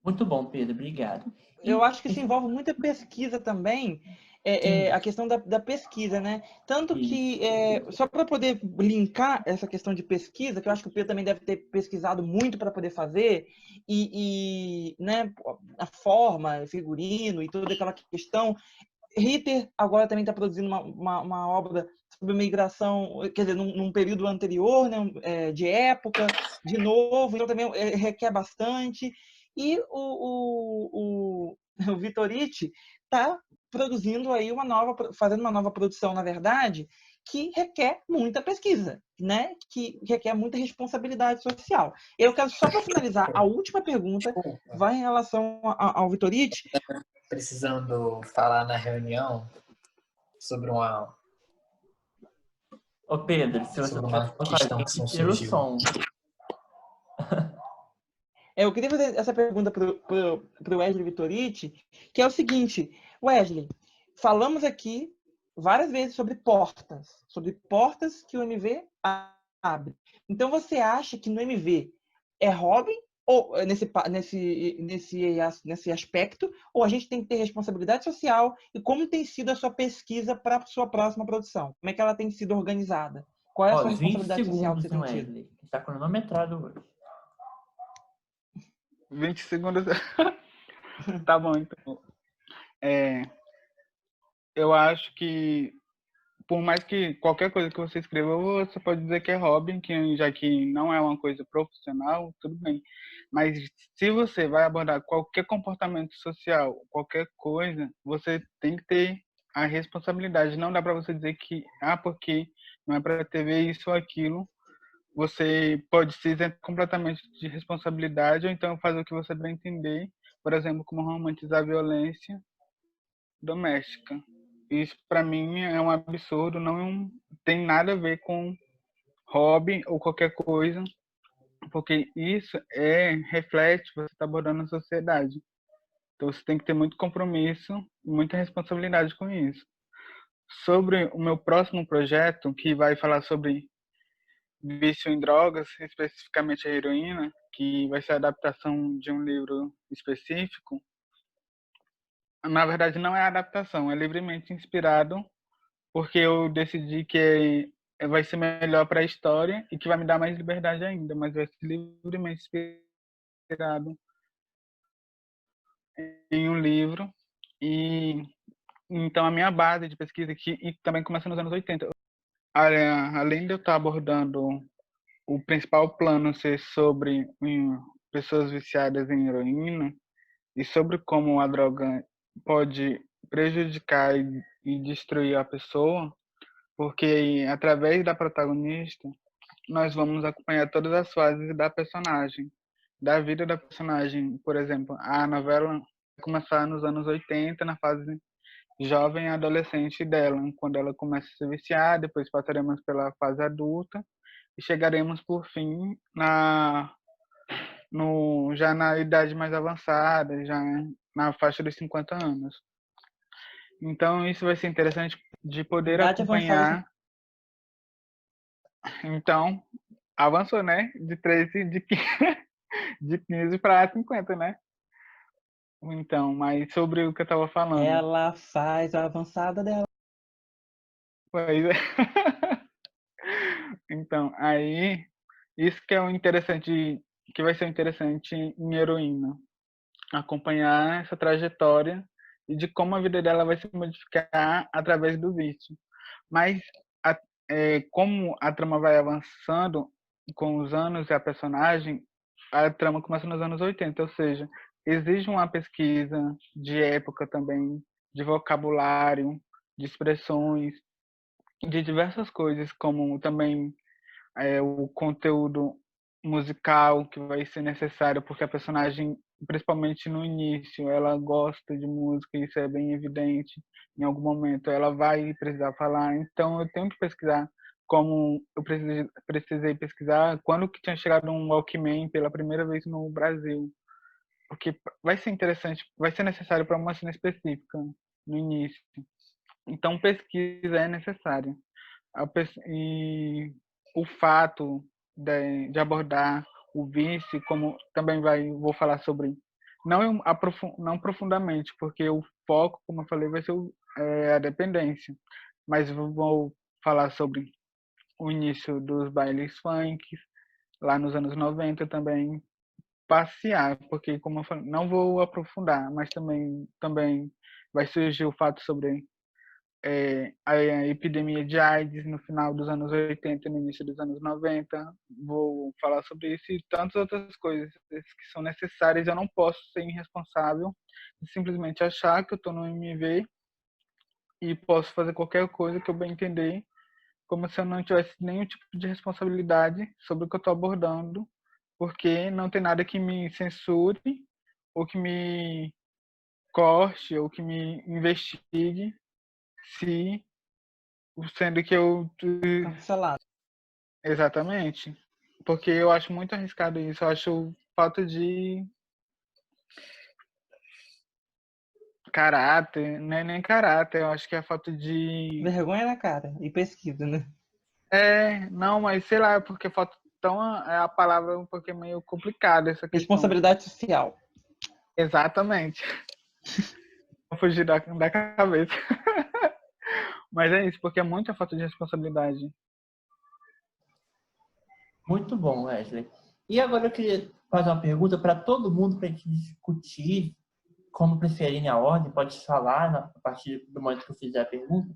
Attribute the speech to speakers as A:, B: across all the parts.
A: Muito bom, Pedro, obrigado.
B: Eu acho que isso envolve muita pesquisa também,
A: Sim,
B: a questão da pesquisa, né? Tanto
A: isso.
B: que, só para poder linkar essa questão de pesquisa, que eu acho que o Pedro também deve ter pesquisado muito para poder fazer, né, a forma, figurino e toda aquela questão. Ritter agora também está produzindo uma obra sobre migração, quer dizer, num período anterior, né, de época, de novo, então também requer bastante. E o Vitoriti está produzindo aí fazendo uma nova produção, na verdade, que requer muita pesquisa, né? Que requer muita responsabilidade social. Eu quero, só para finalizar, a última pergunta
C: Desculpa,
B: vai em relação ao Vitoriti.
C: precisando falar na reunião sobre uma,
A: Ô, Pedro, se você
C: sobre
A: estiver
C: uma
A: falando com a
C: questão que
A: gente, tira o
C: surgiu.
A: som.
B: Eu queria fazer essa pergunta para o Wesley Vitoriti, que é o seguinte: Wesley, falamos aqui várias vezes sobre portas que o MV abre. Então, você acha que no MV é hobby ou nesse aspecto, ou a gente tem que ter responsabilidade social? E como tem sido a sua pesquisa para a sua próxima produção? Como é que ela tem sido organizada? Qual é a
A: Ó,
B: sua
A: 20
B: responsabilidade social que
A: segundos,
B: você
A: né,
B: tem tido?
A: Wesley? Está cronometrado hoje.
D: 20 segundos. Tá bom, então. Eu acho que, por mais que qualquer coisa que você escreva, você pode dizer que é hobby, que, já que não é uma coisa profissional, tudo bem. Mas se você vai abordar qualquer comportamento social, qualquer coisa, você tem que ter a responsabilidade. Não dá para você dizer que, porque não é para TV isso ou aquilo, você pode se isentar completamente de responsabilidade, ou então fazer o que você bem entender, por exemplo, como romantizar a violência doméstica. Isso para mim é um absurdo, não tem nada a ver com hobby ou qualquer coisa, porque isso reflete, você está abordando a sociedade. Então você tem que ter muito compromisso, muita responsabilidade com isso. Sobre o meu próximo projeto, que vai falar sobre vício em drogas, especificamente a heroína, que vai ser a adaptação de um livro específico. Na verdade, não é adaptação, é livremente inspirado, porque eu decidi que vai ser melhor para a história e que vai me dar mais liberdade ainda, mas vai ser livremente inspirado em um livro. E então a minha base de pesquisa aqui e também começa nos anos 80. Além de eu estar abordando o principal plano ser sobre pessoas viciadas em heroína e sobre como a droga pode prejudicar e destruir a pessoa, porque através da protagonista nós vamos acompanhar todas as fases da personagem, da vida da personagem. Por exemplo, a novela vai começar nos anos 80, na fase jovem e adolescente dela, quando ela começa a se viciar, depois passaremos pela fase adulta e chegaremos por fim já na idade mais avançada, já na faixa dos 50 anos. Então isso vai ser interessante de poder
B: Idade avançada.
D: acompanhar. Então, avançou, né? De 13, de 15 para 50, né? Então, mas sobre o que eu estava falando.
B: Ela faz a avançada dela.
D: Pois é. Então, aí, isso que é o interessante, que vai ser interessante em Heroína. Acompanhar essa trajetória e de como a vida dela vai se modificar através do vício. Mas, como a trama vai avançando com os anos e a personagem, a trama começa nos anos 80, ou seja, exige uma pesquisa de época também, de vocabulário, de expressões, de diversas coisas, como também o conteúdo musical que vai ser necessário, porque a personagem, principalmente no início, ela gosta de música, isso é bem evidente. Em algum momento ela vai precisar falar, então eu tenho que pesquisar como eu precisei pesquisar quando que tinha chegado um Walkman pela primeira vez no Brasil, porque vai ser interessante, vai ser necessário para uma cena específica no início. Então pesquisa é necessária. E o fato de abordar o vício, como também vou falar sobre não profundamente, porque o foco, como eu falei, vai ser a dependência. Mas vou falar sobre o início dos bailes funk, lá nos anos 90 também, passear, porque, como eu falei, não vou aprofundar, mas também vai surgir o fato sobre a epidemia de AIDS no final dos anos 80 e no início dos anos 90. Vou falar sobre isso e tantas outras coisas que são necessárias. Eu não posso ser irresponsável e simplesmente achar que eu estou no MV e posso fazer qualquer coisa que eu bem entender, como se eu não tivesse nenhum tipo de responsabilidade sobre o que eu estou abordando, porque não tem nada que me censure ou que me corte ou que me investigue, se sendo que eu
B: Cancelado.
D: exatamente, porque eu acho muito arriscado isso. Eu acho falta de caráter, não é nem caráter, eu acho que é falta de
B: Vergonha na cara e pesquisa, né?
D: não, mas sei lá, porque falta tão é a palavra um pouquinho meio complicada essa questão.
B: Responsabilidade social.
D: Exatamente. Vou fugir da cabeça. Mas é isso, porque é muita falta de responsabilidade.
A: Muito bom, Wesley. E agora eu queria fazer uma pergunta para todo mundo, para a gente discutir como preferirem a ordem, pode falar a partir do momento que eu fizer a pergunta,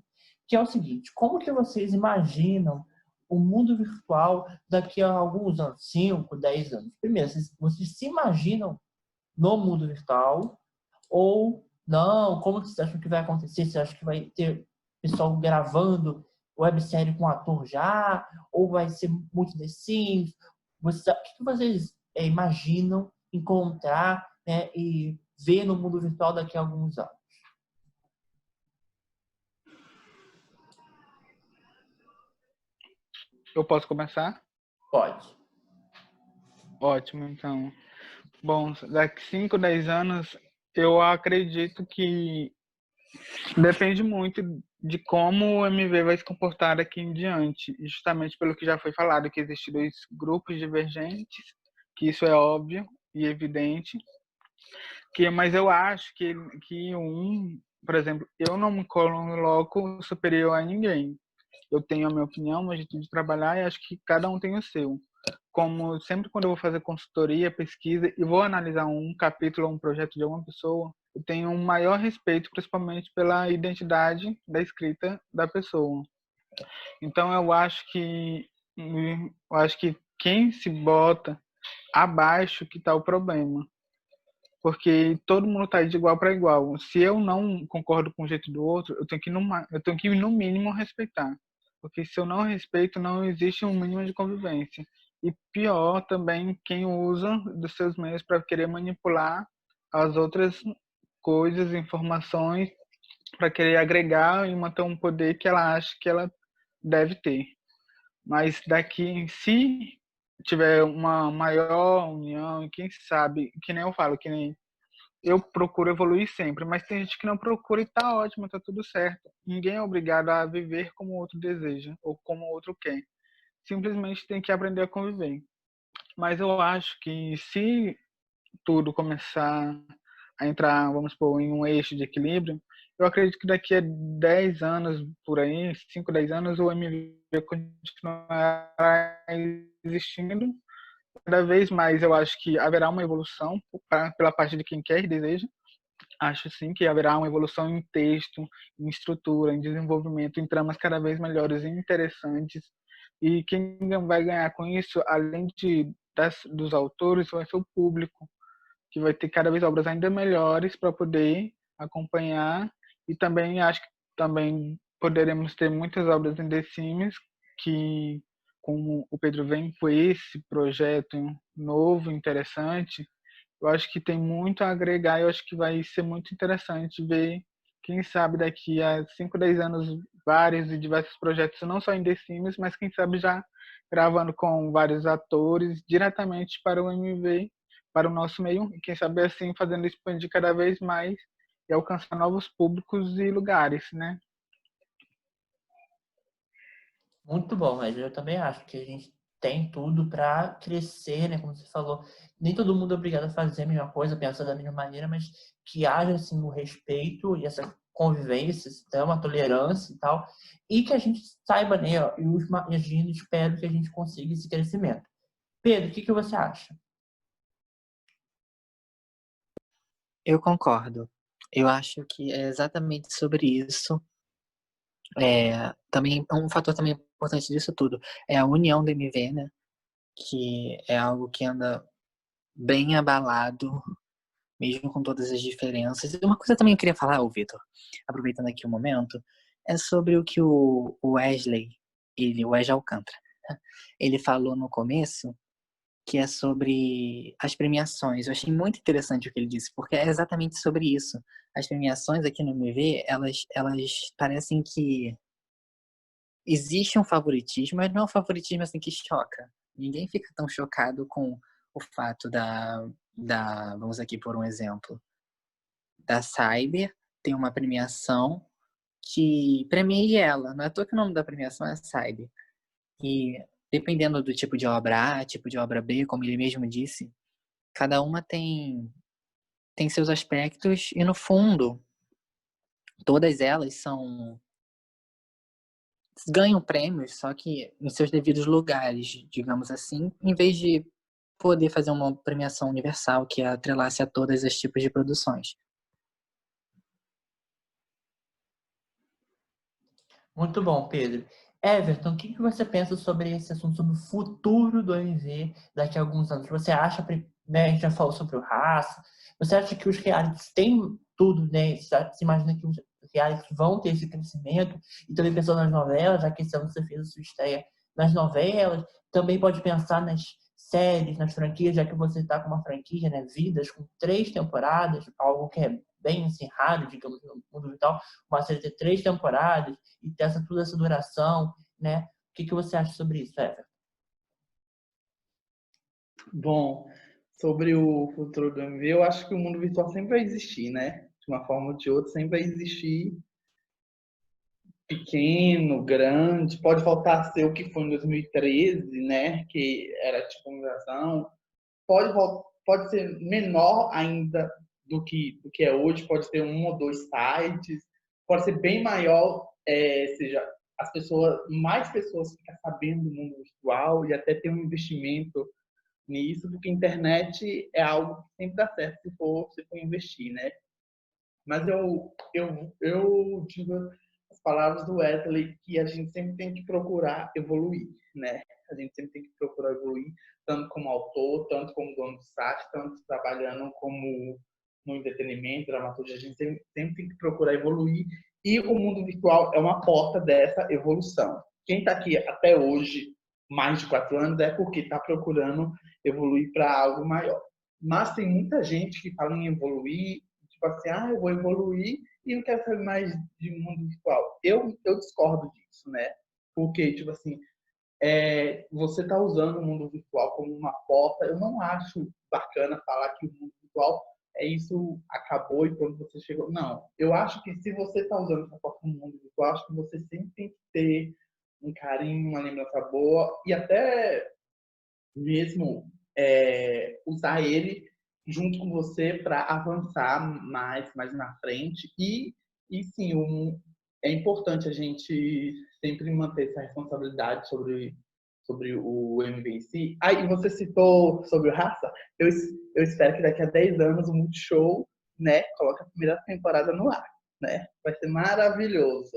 A: que é o seguinte: como que vocês imaginam o mundo virtual daqui a alguns anos, 5, 10 anos? Primeiro, vocês se imaginam no mundo virtual ou não? Como que vocês acham que vai acontecer? Você acha que vai ter pessoal gravando websérie com ator já? Ou vai ser muito The Sims? O que vocês imaginam encontrar, né, e ver no mundo virtual daqui a alguns anos?
D: Eu posso começar?
A: Pode.
D: Ótimo, então. Bom, daqui 5, 10 anos, eu acredito que depende muito de como o MV vai se comportar daqui em diante, justamente pelo que já foi falado, que existem dois grupos divergentes, que isso é óbvio e evidente, mas eu acho que por exemplo, eu não me coloco superior a ninguém. Eu tenho a minha opinião, meu jeito de trabalhar e acho que cada um tem o seu. Como sempre quando eu vou fazer consultoria, pesquisa e vou analisar um capítulo ou um projeto de alguma pessoa, eu tenho um maior respeito, principalmente pela identidade da escrita da pessoa. Então eu acho que quem se bota abaixo que está o problema, porque todo mundo está de igual para igual. Se eu não concordo com o jeito do outro, eu tenho que no mínimo respeitar, porque se eu não respeito, não existe um mínimo de convivência. E pior também quem usa dos seus meios para querer manipular as outras coisas, informações, para querer agregar e manter um poder que ela acha que ela deve ter. Mas daqui, se tiver uma maior união, e quem sabe, que nem eu falo, que nem eu procuro evoluir sempre, mas tem gente que não procura e tá ótimo, tá tudo certo. Ninguém é obrigado a viver como o outro deseja ou como o outro quer. Simplesmente tem que aprender a conviver. Mas eu acho que se tudo começar a entrar, vamos supor, em um eixo de equilíbrio, eu acredito que daqui a 10 anos, por aí, 5, 10 anos, o MV continuará existindo. Cada vez mais eu acho que haverá uma evolução pela parte de quem quer e deseja. Acho sim que haverá uma evolução em texto, em estrutura, em desenvolvimento, em tramas cada vez melhores e interessantes. E quem vai ganhar com isso, além dos autores, vai ser o público, que vai ter cada vez obras ainda melhores para poder acompanhar. E também acho que também poderemos ter muitas obras em The Sims que, como o Pedro vem com esse projeto novo, interessante, eu acho que tem muito a agregar. Eu acho que vai ser muito interessante ver, quem sabe daqui a 5, 10 anos, vários e diversos projetos, não só em The Sims, mas quem sabe já gravando com vários atores diretamente para o MV, para o nosso meio, e quem sabe assim fazendo expandir cada vez mais e alcançar novos públicos e lugares, né?
A: Muito bom, mas eu também acho que a gente tem tudo para crescer, né? Como você falou, nem todo mundo é obrigado a fazer a mesma coisa, pensar da mesma maneira, mas que haja assim o respeito e essa convivência, então, uma tolerância e tal, e que a gente saiba, né? Ó, e os imagino, espero que a gente consiga esse crescimento. Pedro, o que você acha?
C: Eu concordo. Eu acho que é exatamente sobre isso. Também um fator também importante disso tudo é a união do MV, né? Que é algo que anda bem abalado, mesmo com todas as diferenças. E uma coisa também eu queria falar, ô Vitor, aproveitando aqui o momento, é sobre o que o Wesley, o Wesley Alcântara, ele falou no começo, que é sobre as premiações. Eu achei muito interessante o que ele disse, porque é exatamente sobre isso. As premiações aqui no MV, elas parecem que existe um favoritismo, mas não é um favoritismo assim que choca. Ninguém fica tão chocado com o fato vamos aqui por um exemplo, da Cyber tem uma premiação que premia ela. Não é à toa que o nome da premiação é Cyber. E dependendo do tipo de obra A, tipo de obra B, como ele mesmo disse, cada uma tem seus aspectos e no fundo todas elas ganham prêmios, só que em seus devidos lugares, digamos assim, em vez de poder fazer uma premiação universal que atrelasse a todos os tipos de produções.
A: Muito bom, Pedro. Everton, o que você pensa sobre esse assunto, sobre o futuro do MV daqui a alguns anos? Você acha, né, a gente já falou sobre o raça, você acha que os realities têm tudo, né? Você imagina que os realities vão ter esse crescimento? E também pensando nas novelas, já que esse ano você fez a sua estreia nas novelas, também pode pensar nas séries, nas franquias, já que você está com uma franquia, né? Vidas, com 3 temporadas, algo que é bem assim, raro, digamos, no mundo vital, uma série ter 3 temporadas e ter toda essa duração, né? O que você acha sobre isso, Everton?
E: Bom, sobre o futuro do MV, eu acho que o mundo virtual sempre vai existir, né? De uma forma ou de outra, sempre vai existir pequeno, grande, pode voltar a ser o que foi em 2013, né? Que era tipo uma migração. Pode ser menor ainda do que é hoje, pode ter 1 ou 2 sites, pode ser bem maior, seja, mais pessoas ficam sabendo do mundo virtual e até ter um investimento nisso, porque a internet é algo que sempre dá certo se for investir, né? Mas eu digo as palavras do Wesley, que a gente sempre tem que procurar evoluir, né? A gente sempre tem que procurar evoluir, tanto como autor, tanto como dono do site, tanto trabalhando como no entretenimento, dramaturgia, a gente sempre tem que procurar evoluir, e o mundo virtual é uma porta dessa evolução. Quem está aqui até hoje, mais de 4 anos, é porque está procurando evoluir para algo maior. Mas tem muita gente que fala em evoluir, tipo assim, eu vou evoluir e não quero saber mais de mundo virtual. Eu discordo disso, né? Porque, tipo assim, você está usando o mundo virtual como uma porta. Eu não acho bacana falar que o mundo virtual isso acabou e quando você chegou. Não. Eu acho que se você está usando essa porta no mundo virtual, acho que você sempre tem que ter um carinho, uma lembrança boa e até mesmo usar ele junto com você para avançar mais na frente. E sim, é importante a gente sempre manter essa responsabilidade sobre o MV em si. E você citou sobre o Raça. Eu espero que daqui a 10 anos o Multishow, né, coloque a primeira temporada no ar. Né? Vai ser maravilhoso.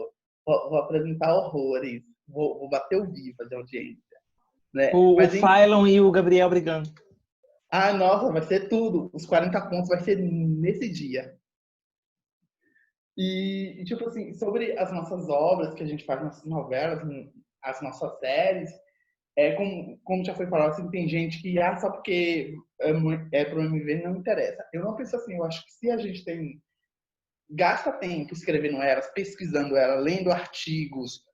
E: Vou apresentar horrores. Vou bater o vivo de audiência. Né?
B: O Phylon e o Gabriel brigando.
E: Nossa, vai ser tudo. Os 40 pontos vai ser nesse dia. E, tipo assim, sobre as nossas obras que a gente faz, nossas novelas, as nossas séries, como já foi falado, assim, tem gente que, só porque é pro MV não interessa. Eu não penso assim, eu acho que se a gente gasta tempo escrevendo elas, pesquisando elas, lendo artigos,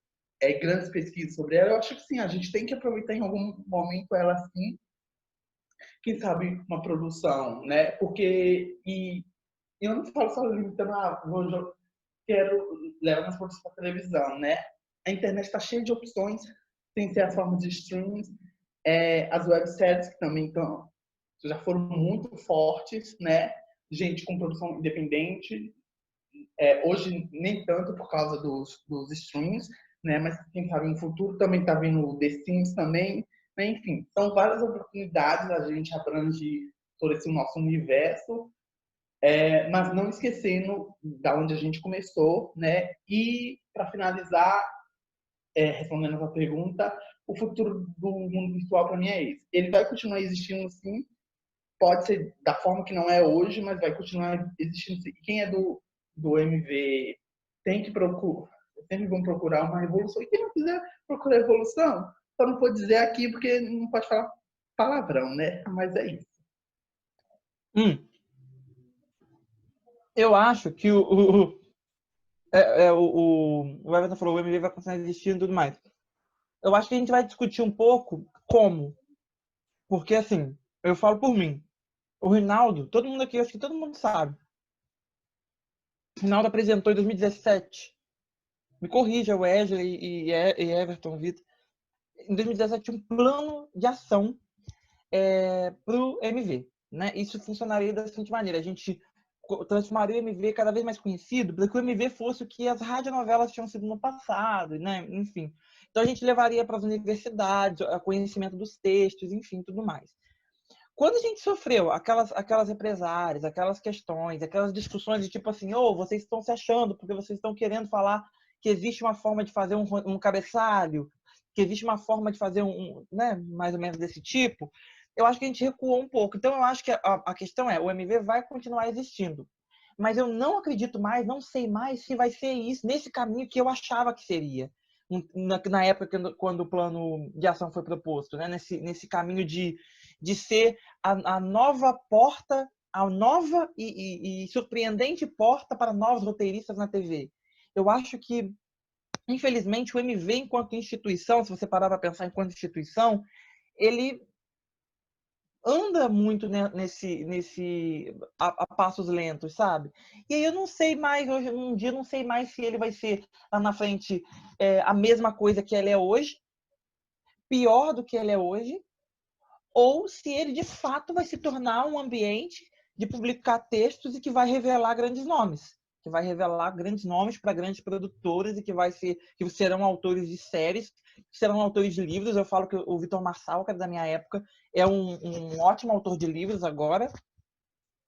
E: grandes pesquisas sobre ela, eu acho que sim, a gente tem que aproveitar em algum momento ela assim, quem sabe uma produção, né? Porque, e eu não falo só limitando, quero levar mais produtos para televisão, né? A internet está cheia de opções, tem que ser as formas de streaming, as webséries que também já foram muito fortes, né? Gente com produção independente. Hoje nem tanto por causa dos streams, né? Mas quem sabe no futuro também está vindo o The Sims também, né? Enfim, são várias oportunidades, a gente abrange todo esse nosso universo, mas não esquecendo da onde a gente começou, né? E para finalizar, respondendo a sua pergunta, o futuro do mundo virtual para mim é esse. Ele vai continuar existindo sim, pode ser da forma que não é hoje, mas vai continuar existindo sim. E quem é do MV tem que procurar, sempre vão procurar uma revolução. E quem não quiser procurar evolução, só não pode dizer aqui porque não pode falar palavrão, né? Mas é isso.
B: Eu acho que o Everton falou, o MV vai continuar existindo e tudo mais. Eu acho que a gente vai discutir um pouco como. Porque, assim, eu falo por mim. O Rinaldo, todo mundo aqui, acho que todo mundo sabe. O Rinaldo apresentou em 2017. Me corrija, Wesley e Everton, Vitor. Em 2017, um plano de ação para o MV. Né? Isso funcionaria da seguinte maneira. A gente transformaria o MV cada vez mais conhecido para que o MV fosse o que as radionovelas tinham sido no passado, né? Enfim. Então a gente levaria para as universidades a conhecimento dos textos, enfim, tudo mais. Quando a gente sofreu aquelas represárias, aquelas questões, aquelas discussões de tipo assim, vocês estão se achando porque vocês estão querendo falar que existe uma forma de fazer um cabeçalho, que existe uma forma de fazer né, mais ou menos desse tipo, eu acho que a gente recuou um pouco. Então eu acho que a questão o MV vai continuar existindo. Mas eu não acredito mais, não sei mais se vai ser isso, nesse caminho que eu achava que seria. Na época quando o plano de ação foi proposto, né? Nesse caminho de ser a nova porta, a nova e surpreendente porta para novos roteiristas na TV. Eu acho que, infelizmente, o MV, enquanto instituição, se você parar para pensar enquanto instituição, ele anda muito a passos lentos, sabe? E aí eu não sei mais, hoje um dia não sei mais se ele vai ser lá na frente a mesma coisa que ele é hoje, pior do que ele é hoje, ou se ele de fato vai se tornar um ambiente de publicar textos e que vai revelar grandes nomes, para grandes produtores e que serão autores de séries, que serão autores de livros. Eu falo que o Vitor Marçal, que é da minha época, é um ótimo autor de livros agora,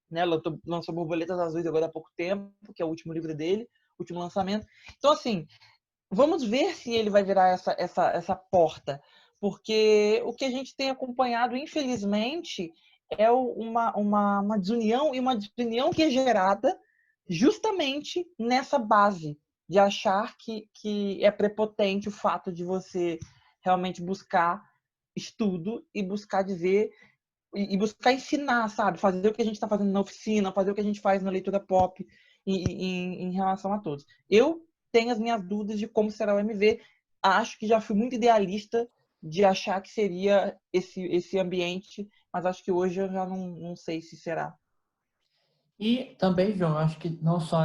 B: né? Lançou Borboletas Azuis agora há pouco tempo, que é o último livro dele, último lançamento. Então, assim, vamos ver se ele vai virar essa porta, porque o que a gente tem acompanhado, infelizmente, é uma desunião, e uma desunião que é gerada justamente nessa base de achar que é prepotente o fato de você realmente buscar estudo e buscar dizer e buscar ensinar, sabe? Fazer o que a gente está fazendo na oficina, fazer o que a gente faz na leitura pop em relação a todos. Eu tenho as minhas dúvidas de como será o MV. Acho que já fui muito idealista de achar que seria esse ambiente, mas acho que hoje eu já não sei se será.
A: E também, João, eu acho que não só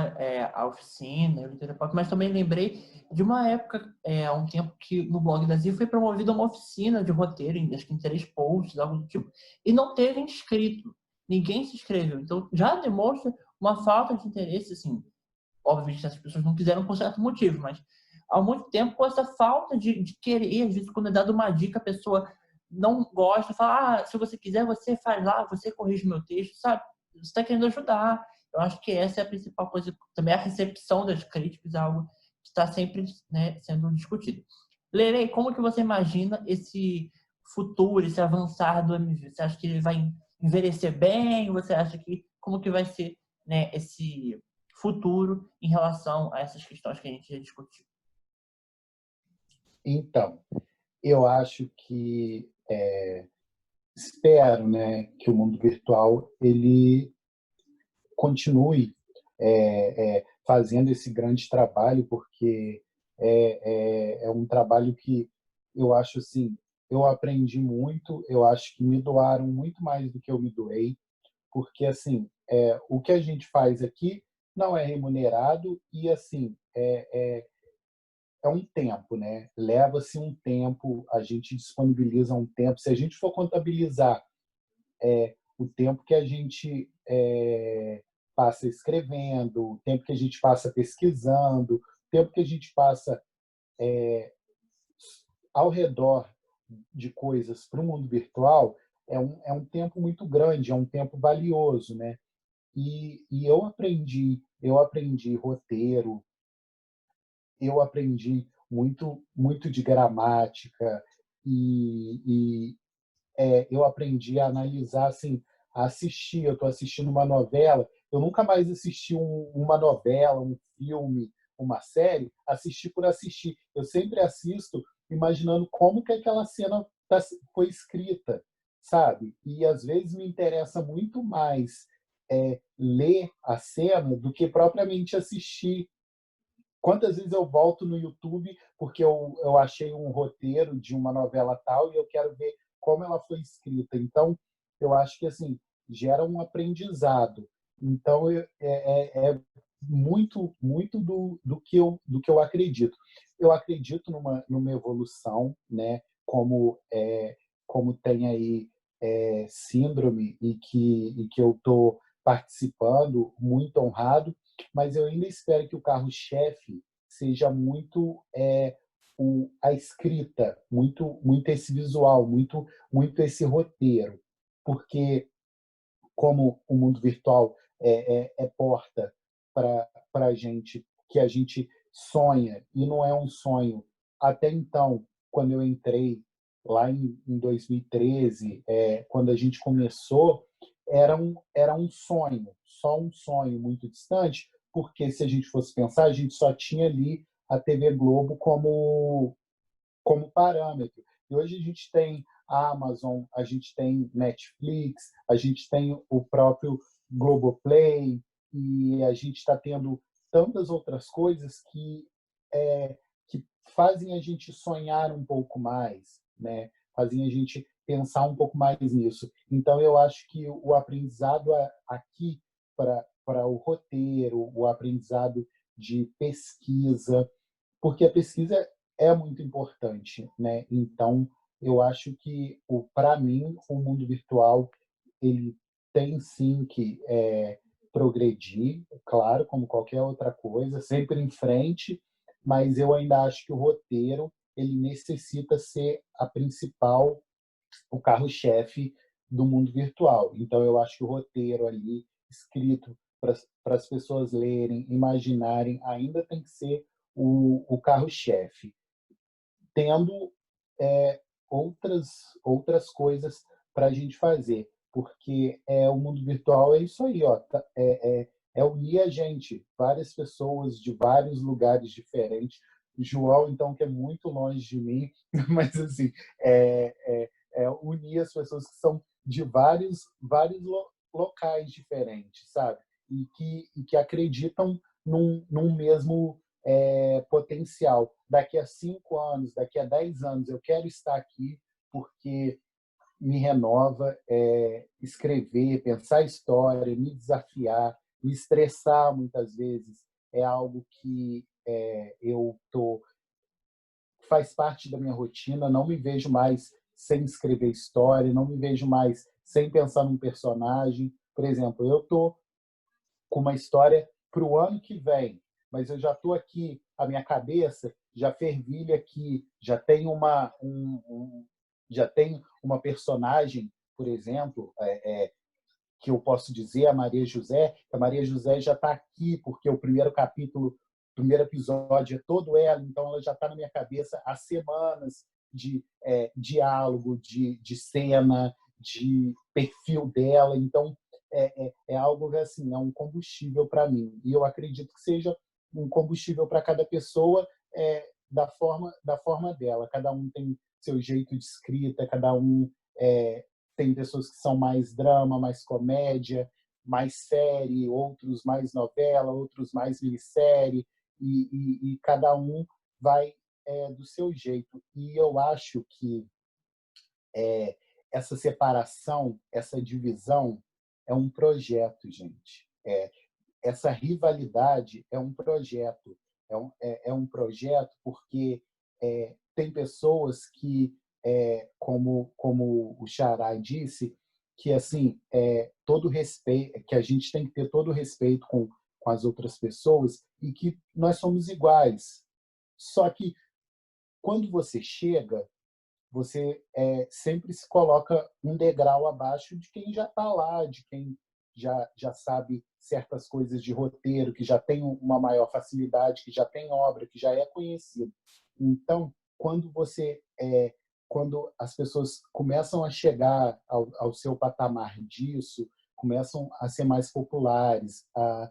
A: a oficina, a leitura pop, mas também lembrei de uma época, há um tempo, que no blog da Zia foi promovida uma oficina de roteiro, acho que em 3 posts, algo do tipo, e não teve inscrito. Ninguém se inscreveu. Então já demonstra uma falta de interesse, assim. Obviamente essas pessoas não quiseram por certo motivo, mas há muito tempo com essa falta de querer, às vezes quando é dado uma dica, a pessoa não gosta, fala, se você quiser, você faz lá, você corrige meu texto, sabe? Você está querendo ajudar. Eu acho que essa é a principal coisa. Também a recepção das críticas é algo que está sempre, né, sendo discutido. Lele, como que você imagina esse futuro, esse avançar do MV? Você acha que ele vai envelhecer bem? Você acha que como que vai ser, né, esse futuro em relação a essas questões que a gente já discutiu?
F: Então, eu acho que espero, né, que o mundo virtual ele continue fazendo esse grande trabalho, porque é um trabalho que eu acho assim, eu aprendi muito, eu acho que me doaram muito mais do que eu me doei, porque assim, o que a gente faz aqui não é remunerado e assim, é um tempo, né? Leva-se um tempo, a gente disponibiliza um tempo. Se a gente for contabilizar o tempo que a gente passa escrevendo, o tempo que a gente passa pesquisando, o tempo que a gente passa ao redor de coisas para o mundo virtual, é um tempo muito grande, é um tempo valioso, né? E eu aprendi roteiro, eu aprendi muito de gramática e eu aprendi a analisar, assim, a assistir. Eu estou assistindo uma novela, eu nunca mais assisti uma novela, um filme, uma série, assistir por assistir. Eu sempre assisto imaginando como que aquela cena foi escrita, sabe? E às vezes me interessa muito mais ler a cena do que propriamente assistir. Quantas vezes eu volto no YouTube porque eu achei um roteiro de uma novela tal e eu quero ver como ela foi escrita. Então, eu acho que assim gera um aprendizado. Então, é muito do que eu acredito. Eu acredito numa evolução, né? Como tem aí síndrome e que eu estou participando, muito honrado, mas eu ainda espero que o carro-chefe seja muito a escrita, muito esse visual, muito esse roteiro, porque como o mundo virtual é porta para a gente, que a gente sonha, e não é um sonho. Até então, quando eu entrei lá em 2013, quando a gente começou, era um sonho, só um sonho muito distante, porque se a gente fosse pensar, a gente só tinha ali a TV Globo como parâmetro. E hoje a gente tem a Amazon, a gente tem Netflix, a gente tem o próprio Globoplay, e a gente está tendo tantas outras coisas que fazem a gente sonhar um pouco mais, né? Fazem a gente pensar um pouco mais nisso. Então, eu acho que o aprendizado aqui para o roteiro, o aprendizado de pesquisa, porque a pesquisa é muito importante, né? Então, eu acho que, para mim, o mundo virtual ele tem sim que progredir, claro, como qualquer outra coisa, sempre em frente, mas eu ainda acho que o roteiro ele necessita ser a principal, o carro-chefe do mundo virtual. Então, eu acho que o roteiro ali, escrito para as pessoas lerem, imaginarem, ainda tem que ser o carro-chefe, tendo outras coisas para a gente fazer, porque o mundo virtual é isso aí, ó, unir a gente, várias pessoas de vários lugares diferentes. O João, então, que é muito longe de mim, mas assim, unir as pessoas que são de vários locais diferentes, sabe? E que acreditam num mesmo potencial. Daqui a 5 anos, daqui a 10 anos, eu quero estar aqui porque me renova escrever, pensar história, me desafiar, me estressar muitas vezes. É algo que faz parte da minha rotina, não me vejo mais sem escrever história, não me vejo mais sem pensar num personagem. Por exemplo, eu estou com uma história para o ano que vem, mas eu já estou aqui, a minha cabeça já fervilha aqui, já tem uma personagem, por exemplo, que eu posso dizer, a Maria José, que a Maria José já está aqui, porque o primeiro episódio é todo ela, então ela já está na minha cabeça há semanas de diálogo, de cena, de perfil dela. Então, é algo que assim, é um combustível para mim. E eu acredito que seja um combustível para cada pessoa da forma dela. Cada um tem seu jeito de escrita, cada um tem pessoas que são mais drama, mais comédia, mais série, outros mais novela, outros mais minissérie, e cada um vai do seu jeito. E eu acho que essa separação, essa divisão é um projeto, gente. Essa rivalidade é um projeto. é um projeto porque tem pessoas que, como o Xará disse, que assim todo respeito, que a gente tem que ter todo o respeito com as outras pessoas e que nós somos iguais. Só que quando você chega, você sempre se coloca um degrau abaixo de quem já está lá, de quem já sabe certas coisas de roteiro, que já tem uma maior facilidade, que já tem obra, que já é conhecido. Então, quando as pessoas começam a chegar ao seu patamar disso, começam a ser mais populares, a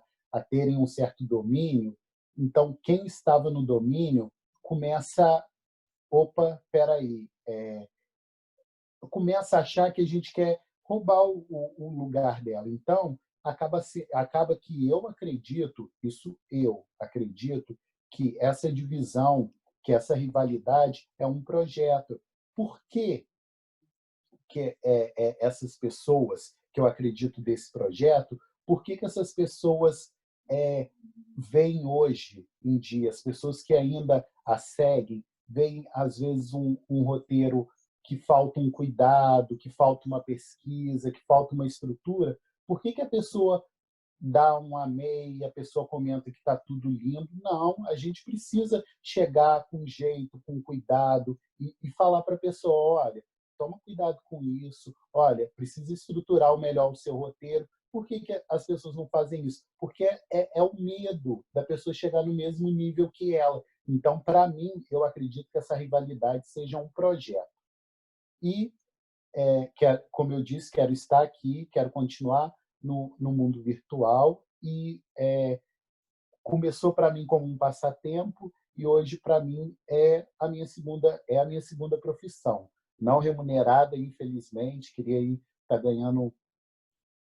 F: terem um certo domínio, então quem estava no domínio começa, opa, peraí, começa a achar que a gente quer roubar o lugar dela. Então, acaba que eu acredito que essa divisão, que essa rivalidade é um projeto. Por que essas pessoas, que eu acredito desse projeto, por que essas pessoas veem hoje em dia, as pessoas que ainda a seguem, veem às vezes um roteiro que falta um cuidado, que falta uma pesquisa, que falta uma estrutura? Por que a pessoa dá um amei e a pessoa comenta que está tudo lindo? Não, a gente precisa chegar com jeito, com cuidado e falar para a pessoa, olha, toma cuidado com isso, olha, precisa estruturar melhor o seu roteiro. Por que as pessoas não fazem isso? Porque é o medo da pessoa chegar no mesmo nível que ela. Então, para mim, eu acredito que essa rivalidade seja um projeto. E, como eu disse, quero estar aqui, quero continuar no mundo virtual e começou para mim como um passatempo e hoje para mim é a minha segunda profissão. Não remunerada, infelizmente, queria estar ganhando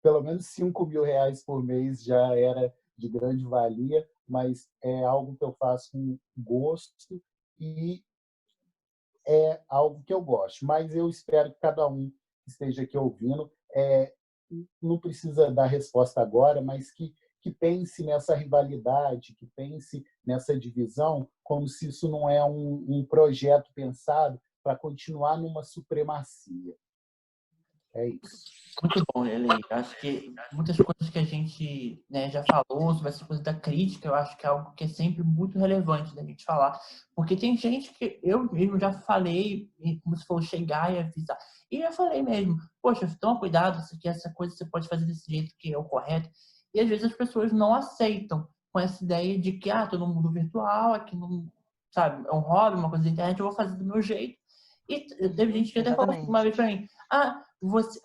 F: pelo menos R$ 5.000 por mês, já era de grande valia, mas é algo que eu faço com gosto e é algo que eu gosto. Mas eu espero que cada um que esteja aqui ouvindo não precisa dar resposta agora, mas que pense nessa rivalidade, que pense nessa divisão, como se isso não é um projeto pensado para continuar numa supremacia. É isso.
A: Muito bom, Ele. Acho que muitas coisas que a gente, né, já falou sobre essa coisa da crítica, eu acho que é algo que é sempre muito relevante da gente falar. Porque tem gente que eu mesmo já falei, como se fosse chegar e avisar. E eu falei mesmo, poxa, toma cuidado, que essa coisa você pode fazer desse jeito que é o correto. E às vezes as pessoas não aceitam com essa ideia de que, tô no mundo virtual, aqui não, sabe, é um hobby, uma coisa da internet, eu vou fazer do meu jeito. E teve gente que até falou uma vez pra mim, eu acho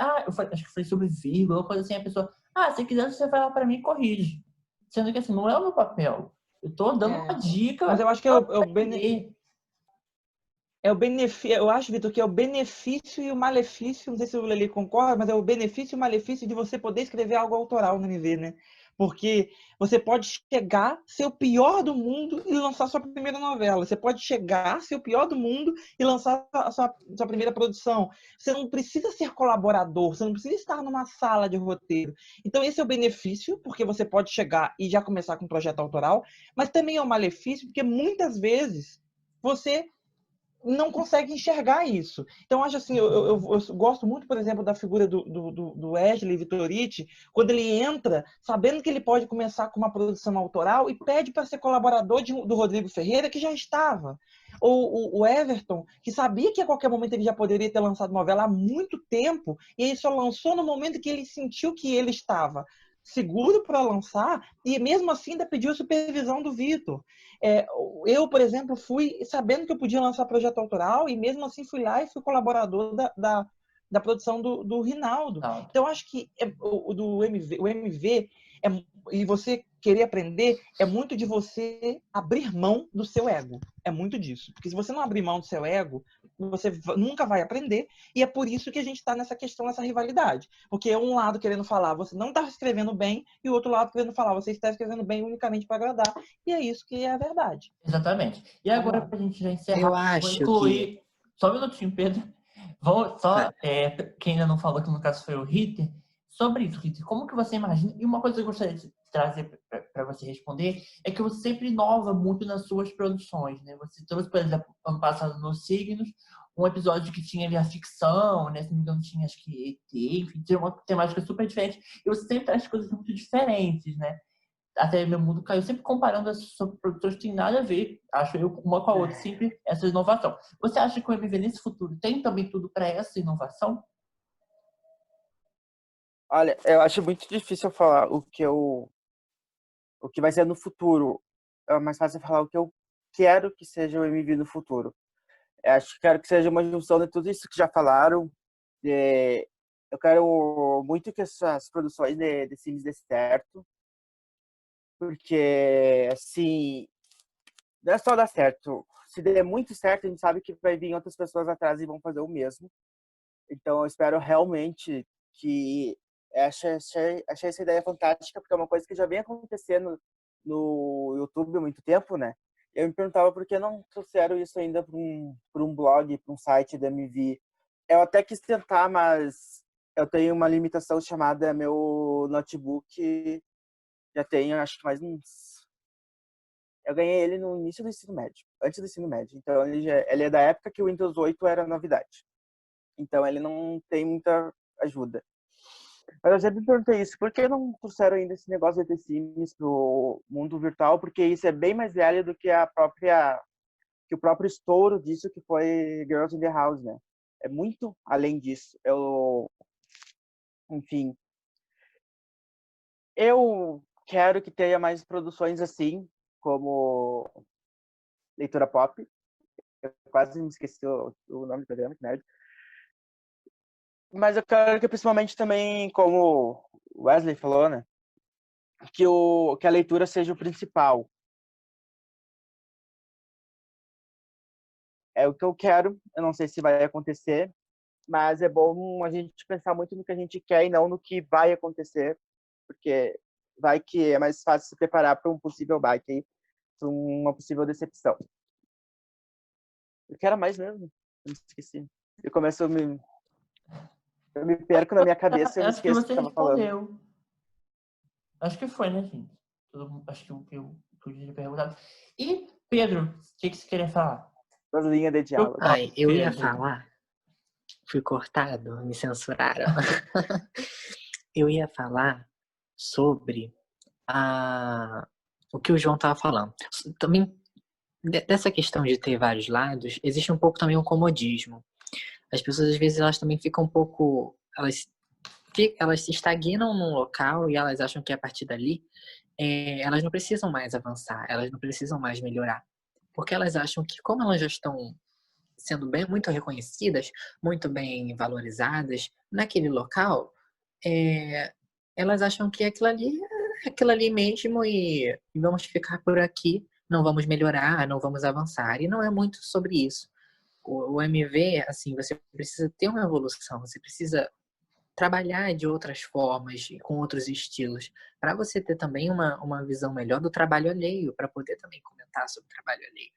A: que foi sobre vírgula, ou coisa assim, a pessoa, se quiser você vai lá pra mim e corrige. Sendo que assim, não é o meu papel. Eu tô dando uma dica.
B: Mas eu acho que é o benefício, eu acho, Vitor, que é o benefício e o malefício, não sei se o Lelê concorda, mas é o benefício e o malefício de você poder escrever algo autoral no MV, né? Porque você pode chegar, ser o pior do mundo e lançar sua primeira novela. Você pode chegar, ser o pior do mundo e lançar a sua primeira produção. Você não precisa ser colaborador, você não precisa estar numa sala de roteiro. Então, esse é o benefício, porque você pode chegar e já começar com um projeto autoral, mas também é o malefício, porque muitas vezes você não consegue enxergar isso. Então, acho assim, eu gosto muito, por exemplo, da figura do Wesley Vittoriti, quando ele entra, sabendo que ele pode começar com uma produção autoral e pede para ser colaborador do Rodrigo Ferreira, que já estava. Ou o Everton, que sabia que a qualquer momento ele já poderia ter lançado novela há muito tempo, e ele só lançou no momento que ele sentiu que ele estava seguro para lançar, e mesmo assim ainda pediu a supervisão do Vitor. Eu, por exemplo, fui sabendo que eu podia lançar projeto autoral e mesmo assim fui lá e fui colaborador da produção do Rinaldo. Então, acho que o MV e você querer aprender é muito de você abrir mão do seu ego. É muito disso. Porque se você não abrir mão do seu ego, você nunca vai aprender, e é por isso que a gente está nessa questão, nessa rivalidade. Porque é um lado querendo falar, você não está escrevendo bem, e o outro lado querendo falar, você está escrevendo bem unicamente para agradar. E é isso que é a verdade.
A: Exatamente. E agora, para a gente já encerrar,
C: eu acho
A: vou incluir... Só um minutinho, Pedro. Quem ainda não falou, que no caso foi o Ritter, sobre isso, Ritter. Como que você imagina... E uma coisa que eu gostaria de trazer para você responder, é que você sempre inova muito nas suas produções, né? Você trouxe, por exemplo, ano passado nos Signos, um episódio que tinha ali a ficção, né? Se não me engano, tinha acho que ET, enfim, tinha uma temática super diferente. E você sempre traz coisas muito diferentes, né? Até Meu Mundo Caiu, sempre comparando as suas produções, tem nada a ver, acho eu, uma com a outra, sempre essa inovação. Você acha que o MV nesse futuro tem também tudo para essa inovação?
G: Olha, eu acho muito difícil falar o que vai ser no futuro. É mais fácil falar o que eu quero que seja o MV no futuro. Eu acho que quero que seja uma junção de tudo isso que já falaram. Eu quero muito que essas produções de Sims dê certo, porque, assim, não é só dar certo. Se der muito certo, a gente sabe que vai vir outras pessoas atrás e vão fazer o mesmo. Então, eu espero realmente que achei essa ideia fantástica, porque é uma coisa que já vem acontecendo no YouTube há muito tempo, né? Eu me perguntava por que não trouxeram isso ainda para um blog, para um site da MV. Eu até quis tentar, mas eu tenho uma limitação chamada meu notebook. Já tenho, acho que mais uns... Eu ganhei ele no início do ensino médio, antes do ensino médio. Então, ele é da época que o Windows 8 era novidade. Então, ele não tem muita ajuda. Mas eu sempre me perguntei isso, por que não trouxeram ainda esse negócio de The Sims pro mundo virtual? Porque isso é bem mais velho do que que o próprio estouro disso que foi Girls in the House, né? É muito além disso. Enfim, eu quero que tenha mais produções assim, como Leitura Pop. Eu quase me esqueci o nome do programa, que merda. Mas eu quero que principalmente também, como o Wesley falou, né? Que a leitura seja o principal. É o que eu quero. Eu não sei se vai acontecer, mas é bom a gente pensar muito no que a gente quer e não no que vai acontecer, porque vai que é mais fácil se preparar para um possível baque, para uma possível decepção. Eu quero mais mesmo. Eu me esqueci. Eu me perco na minha cabeça e eu me
A: Acho que
G: esqueço o que
A: você
G: eu estava falando.
A: respondeu. Acho que foi, né, gente? Acho que eu podia ter perguntado. E, Pedro, o que você queria falar?
G: Das linhas de diálogo.
C: Ai, eu ia
A: Pedro.
C: falar, fui cortado, me censuraram. Eu ia falar sobre o que o João estava falando. Também, dessa questão de ter vários lados, existe um pouco também um comodismo. As pessoas, às vezes, elas também ficam um pouco... Elas se estagnam num local e elas acham que a partir dali, elas não precisam mais avançar, elas não precisam mais melhorar. Porque elas acham que, como elas já estão sendo muito reconhecidas, muito bem valorizadas naquele local, elas acham que é aquilo ali mesmo e vamos ficar por aqui, não vamos melhorar, não vamos avançar. E não é muito sobre isso. O MV, assim, você precisa ter uma evolução, você precisa trabalhar de outras formas, com outros estilos, para você ter também uma visão melhor do trabalho alheio, para poder também comentar sobre o trabalho alheio.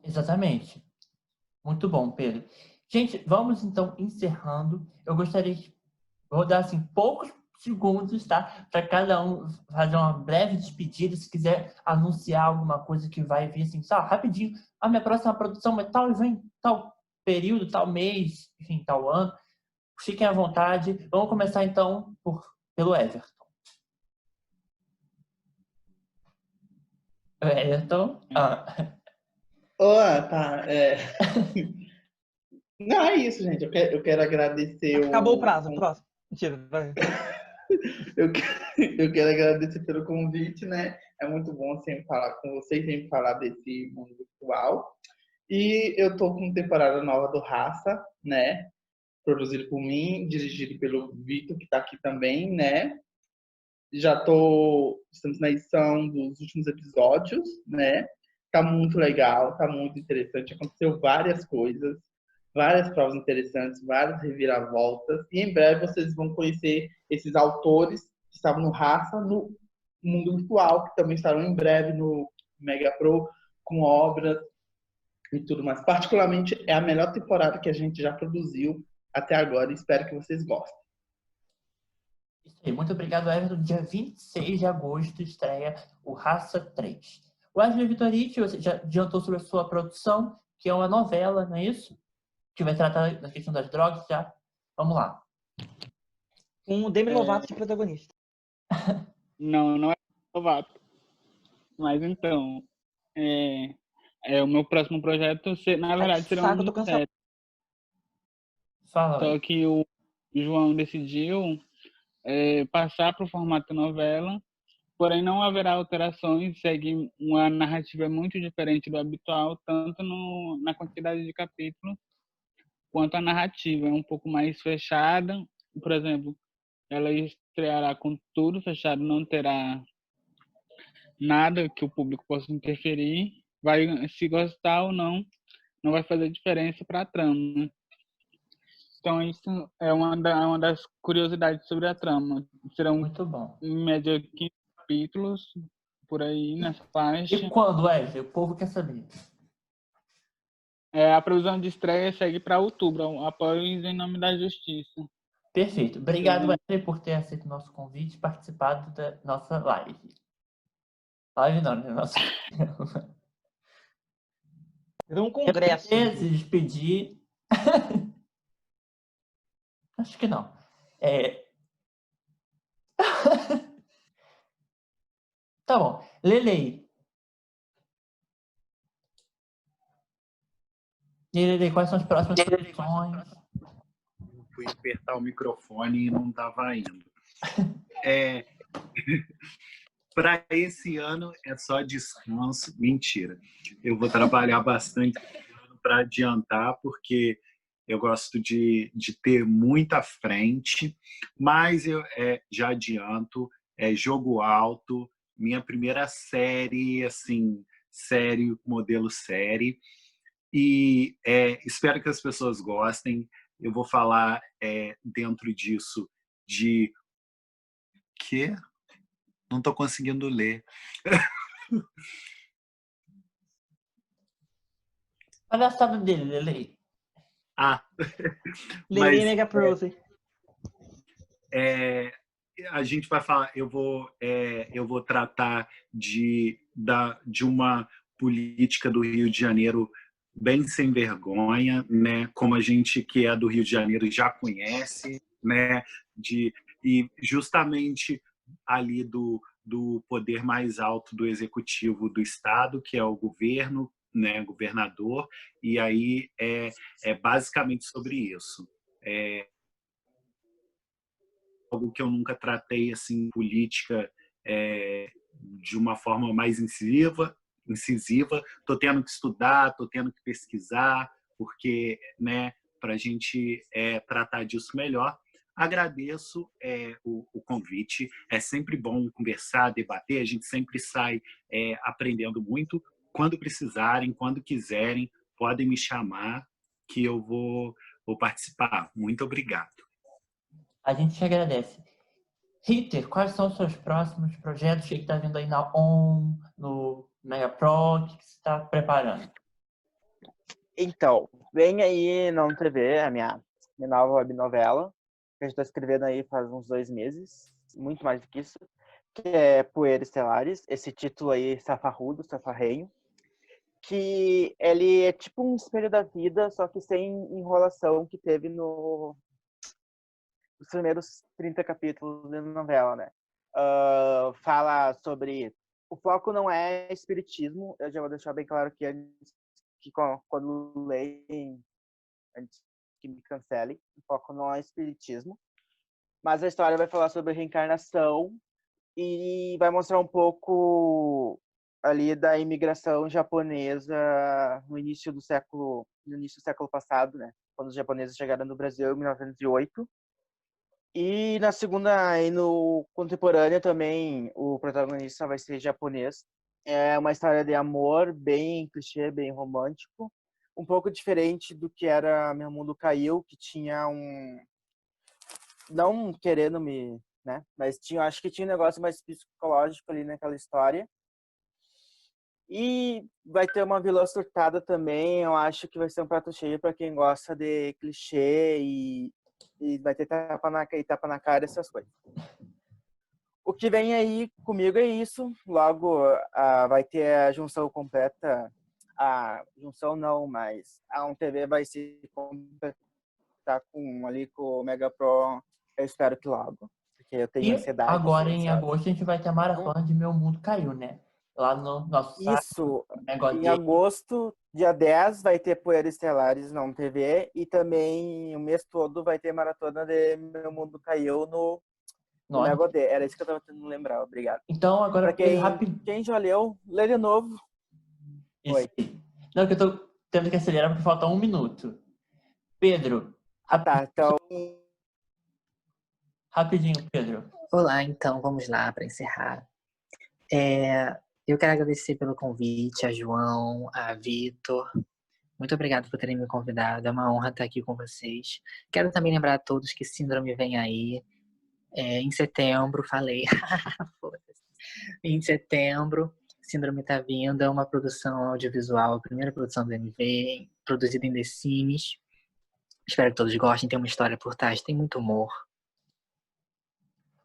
A: Exatamente. Muito bom, Pedro. Gente, vamos então encerrando. Eu gostaria de... Vou dar assim poucos segundos, tá? Para cada um fazer uma breve despedida. Se quiser anunciar alguma coisa que vai vir assim, só rapidinho. A minha próxima produção é tal e vem tal período, tal mês, enfim, tal ano. Fiquem à vontade. Vamos começar então pelo Everton. Everton?
E: Tá. Não, é isso, gente. Eu quero agradecer
B: Acabou o prazo, próximo. Mentira, vai.
E: Eu quero agradecer pelo convite, né? É muito bom sempre falar com vocês, sempre falar desse mundo virtual. E eu tô com temporada nova do Raça, né? Produzido por mim, dirigido pelo Vitor, que tá aqui também, né? Estamos na edição dos últimos episódios, né? Tá muito legal, tá muito interessante. Aconteceu várias coisas, várias provas interessantes, várias reviravoltas. E em breve vocês vão conhecer esses autores que estavam no Raça, no mundo virtual, que também estarão em breve no Mega Pro, com obras e tudo mais. Particularmente, é a melhor temporada que a gente já produziu até agora. Espero que vocês gostem.
A: Isso aí, muito obrigado, Everton. Dia 26 de agosto estreia o Raça 3. Wesley Vitoriti, você já adiantou sobre a sua produção, que é uma novela, não é isso? Que vai tratar da questão das drogas já. Vamos lá.
B: Com o Demi Lovato de protagonista.
D: Não é novato. Mas então, o meu próximo projeto, na verdade, será
B: Saco,
D: uma
B: eu tô cansado.
D: série.
A: Fala,
D: Só
A: Wesley.
D: que o João decidiu passar para o formato novela, porém não haverá alterações, segue uma narrativa muito diferente do habitual, tanto na quantidade de capítulos, quanto a narrativa. É um pouco mais fechada. Por exemplo, ela estreará com tudo fechado, não terá nada que o público possa interferir. Vai, se gostar ou não vai fazer diferença para a trama. Então, isso é uma das curiosidades sobre a trama. Serão,
A: Muito bom.
D: em média, 15 capítulos, por aí, nessa faixa.
A: E quando, Wesley? O povo quer saber.
D: A previsão de estreia segue para outubro, após Em Nome da Justiça.
A: Perfeito. Obrigado, Wesley, por ter aceito o nosso convite e participado da nossa live. Live não, né? Nossa.
B: Virou um congresso.
A: Se despedir. Acho que não. Tá bom. Lelei. E aí, Lelei, quais são as próximas produções?
F: Fui apertar o microfone e não estava indo. Para esse ano é só descanso. Mentira. Eu vou trabalhar bastante para adiantar, porque eu gosto de ter muita frente, mas eu já adianto, jogo alto, minha primeira série, assim, série, modelo série, e espero que as pessoas gostem. Eu vou falar dentro disso de quê? Não estou conseguindo ler.
A: Palhaçada dele, Lelei.
B: Lelê
F: Mas
B: Mega Prose.
F: a gente vai falar, eu vou tratar de uma política do Rio de Janeiro bem sem vergonha, né? Como a gente que é do Rio de Janeiro já conhece, né? E justamente ali do poder mais alto do executivo do estado, que é o governo, né? Governador, e aí é basicamente sobre isso. Algo que eu nunca tratei assim política de uma forma mais incisiva. Estou tendo que estudar, estou tendo que pesquisar, porque, né, para a gente tratar disso melhor. Agradeço o convite. É sempre bom conversar, debater. A gente sempre sai aprendendo muito. Quando precisarem, quando quiserem, podem me chamar que eu vou participar. Muito obrigado.
A: A gente te agradece. Ritter, quais são os seus próximos projetos? O que está vindo aí na ON, no Mega Pro? O que você está preparando?
G: Então, vem aí na TV a minha nova webnovela, que eu estou escrevendo aí faz uns 2 meses, muito mais do que isso, que é Poeira Estelares. Esse título aí, safarrudo, safarrenho, que ele é tipo um espelho da vida, só que sem enrolação que teve nos primeiros 30 capítulos da novela, né? Fala sobre... O foco não é espiritismo, eu já vou deixar bem claro que quando leem, antes que me cancelem, o foco não é espiritismo, mas a história vai falar sobre reencarnação e vai mostrar um pouco ali da imigração japonesa no início do século passado, né? Quando os japoneses chegaram no Brasil em 1908. E na segunda, e no contemporâneo também, o protagonista vai ser japonês. É uma história de amor bem clichê, bem romântico. Um pouco diferente do que era Meu Mundo Caiu, que tinha não querendo me... né? Mas acho que tinha um negócio mais psicológico ali naquela história. E vai ter uma vilã surtada também. Eu acho que vai ser um prato cheio para quem gosta de clichê e E vai ter tapa na cara, essas coisas. O que vem aí comigo é isso. Logo vai ter a junção completa. A junção não, mas a 1TV vai se completar com o Mega Pro. Eu espero que logo. Porque eu tenho
A: E
G: ansiedade.
A: agora
G: assim,
A: em
G: sabe?
A: agosto a gente vai ter a maratona de Meu Mundo Caiu, né? Lá no nosso site,
G: Isso,
A: Mega
G: em
A: D.
G: agosto, dia 10, vai ter Poeira Estelares na 1TV e também o mês todo vai ter maratona de Meu Mundo Caiu no
A: Nossa.
G: Mega D. Era isso que eu tava tentando lembrar, obrigado.
A: Então, agora,
G: Pra
A: Pedro, rápido.
G: quem já leu, lê de novo.
A: Isso
G: Oi.
A: aí. Não, que eu tô tendo que acelerar porque falta 1 minuto. Pedro,
G: Tá, então,
A: rapidinho, Pedro.
C: Olá, então, vamos lá para encerrar. Eu quero agradecer pelo convite a João, a Vitor. Muito obrigado por terem me convidado. É uma honra estar aqui com vocês. Quero também lembrar a todos que Síndrome vem aí. Em setembro, falei. Em setembro, Síndrome tá vindo. É uma produção audiovisual, a primeira produção do MV, produzida em The Cines. Espero que todos gostem. Tem uma história por trás, tem muito humor.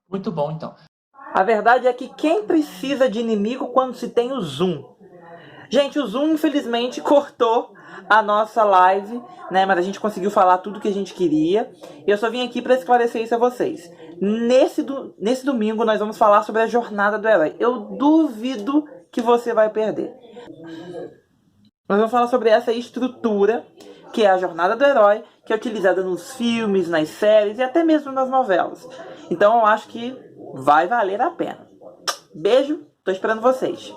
A: Muito bom, então.
B: A verdade é que quem precisa de inimigo quando se tem o Zoom? Gente, o Zoom infelizmente cortou a nossa live, né? Mas a gente conseguiu falar tudo que a gente queria. E eu só vim aqui para esclarecer isso a vocês. Nesse domingo nós vamos falar sobre a jornada do herói. Eu duvido que você vai perder. Nós vamos falar sobre essa estrutura, que é a jornada do herói, que é utilizada nos filmes, nas séries e até mesmo nas novelas. Então eu acho que vai valer a pena. Beijo, tô esperando vocês.